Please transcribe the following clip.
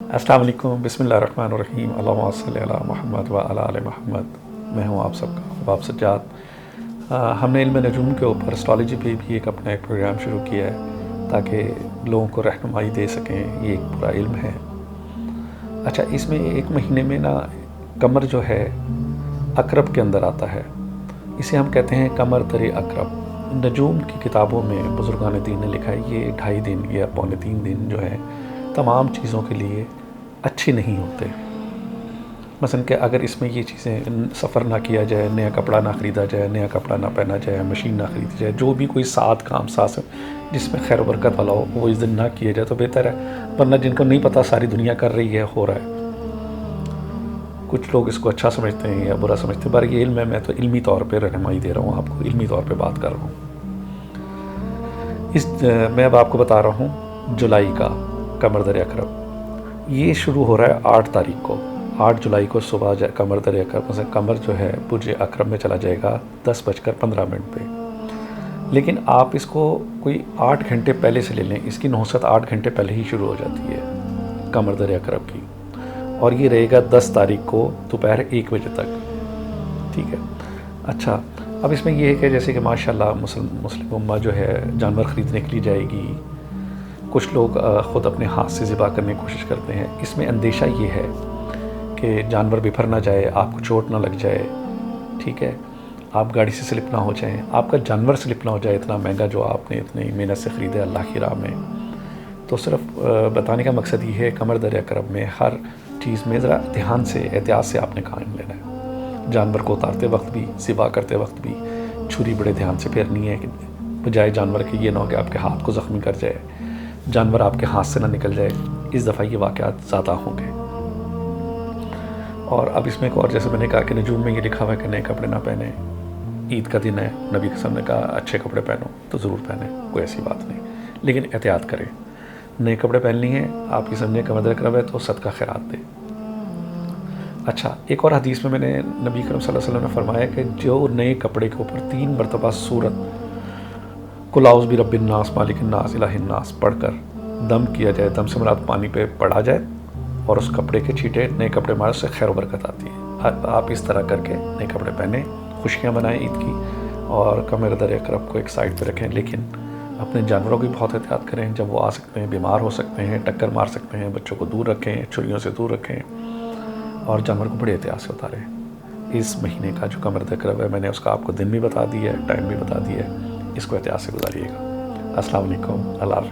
السلام علیکم، بسم اللہ الرحمن الرحیم، اللہم صلی علی محمد و علی آل محمد۔ میں ہوں آپ سب کا احباب سجاد۔ ہم نے علم نجوم کے اوپر اسٹرالوجی پہ بھی اپنا ایک پروگرام شروع کیا ہے تاکہ لوگوں کو رہنمائی دے سکیں، یہ ایک پورا علم ہے۔ اچھا، اس میں ایک مہینے میں قمر جو ہے عقرب کے اندر آتا ہے، اسے ہم کہتے ہیں قمر در عقرب۔ نجوم کی کتابوں میں بزرگان دین نے لکھا ہے یہ 2.5 دن یا 2.25 دن جو ہے تمام چیزوں کے لیے اچھی نہیں ہوتے۔ مثلا کہ اگر اس میں یہ چیزیں سفر نہ کیا جائے، نیا کپڑا نہ خریدا جائے، نیا کپڑا نہ پہنا جائے، مشین نہ خریدی جائے، جو بھی کوئی کام جس میں خیر و برکت والا ہو وہ اس دن نہ کیا جائے تو بہتر ہے، ورنہ جن کو نہیں پتہ ساری دنیا کر رہی ہے، ہو رہا ہے۔ کچھ لوگ اس کو اچھا سمجھتے ہیں یا برا سمجھتے ہیں، پر یہ علم ہے، میں تو علمی طور پہ رہنمائی دے رہا ہوں، آپ کو علمی طور پہ بات کر رہا ہوں۔ میں اب آپ کو بتا رہا ہوں جولائی کا قمر در عقرب۔ یہ شروع ہو رہا ہے 8 تاریخ کو، 8 جولائی کو صبح قمر در عقرب، مثلا قمر جو ہے برج عقرب میں چلا جائے گا 10:15 پہ۔ لیکن آپ اس کو کوئی 8 گھنٹے پہلے سے لے لیں، اس کی نحوست 8 گھنٹے پہلے ہی شروع ہو جاتی ہے قمر در عقرب کی، اور یہ رہے گا 10 تاریخ کو دوپہر 1 بجے تک، ٹھیک ہے۔ اچھا، اب اس میں یہ ہے کہ جیسے کہ ماشاءاللہ مسلم امہ جو ہے جانور خریدنے کے لیے جائے گی، کچھ لوگ خود اپنے ہاتھ سے ذبح کرنے کی کوشش کرتے ہیں۔ اس میں اندیشہ یہ ہے کہ جانور بپھر نہ جائے، آپ کو چوٹ نہ لگ جائے، ٹھیک ہے، آپ گاڑی سے سلپ نہ ہو جائیں، آپ کا جانور سلپ نہ ہو جائے، اتنا مہنگا جو آپ نے اتنی محنت سے خریدا اللہ کی راہ میں۔ تو صرف بتانے کا مقصد یہ ہے قمر در عقرب میں ہر چیز میں ذرا دھیان سے، احتیاط سے آپ نے کام لینا ہے۔ جانور کو اتارتے وقت بھی، ذبح کرتے وقت بھی چھری بڑے دھیان سے پھیرنی ہے کہ بجائے جانور کے یہ نہ ہو کہ آپ کے ہاتھ کو زخمی کر جائے، جانور آپ کے ہاتھ سے نہ نکل جائے۔ اس دفعہ یہ واقعات زیادہ ہوں گے۔ اور اب اس میں ایک اور، جیسے میں نے کہا کہ نجوم میں یہ لکھا ہوا ہے کہ نئے کپڑے نہ پہنیں، عید کا دن ہے، نبی قسم نے کہا اچھے کپڑے پہنو تو ضرور پہنیں، کوئی ایسی بات نہیں، لیکن احتیاط کریں۔ نئے کپڑے پہن لی ہیں، آپ کی سمجھیں قمر در عقرب ہے تو صدقہ خیرات دیں۔ اچھا، ایک اور حدیث میں نے نبی کرم صلی اللہ علیہ وسلم نے فرمایا کہ جو نئے کپڑے کے اوپر 3 مرتبہ سورت قل اعوذ برب الناس مالک الناس الہ الناس پڑھ کر دم کیا جائے، دم سے مراد پانی پہ پڑا جائے، اور اس کپڑے کے چھینٹے نئے کپڑے مارے، اس سے خیر و برکت آتی ہے۔ آپ اس طرح کر کے نئے کپڑے پہنیں، خوشیاں منائیں عید کی، اور قمر در عقرب کو ایک سائڈ پہ رکھیں، لیکن اپنے جانوروں کی بہت احتیاط کریں، جب وہ آ سکتے ہیں، بیمار ہو سکتے ہیں، ٹکر مار سکتے ہیں، بچوں کو دور رکھیں، چھریوں سے دور رکھیں، اور جانور کو بڑے احتیاط سے اتاریں۔ اس مہینے کا جو قمر در عقرب ہے، میں نے اس کا آپ کو دن بھی بتا دیا ہے، ٹائم بھی بتا دیا ہے، اس کو احتیاط سے گزاریے گا۔ السلام علیکم، اللہ حافظ۔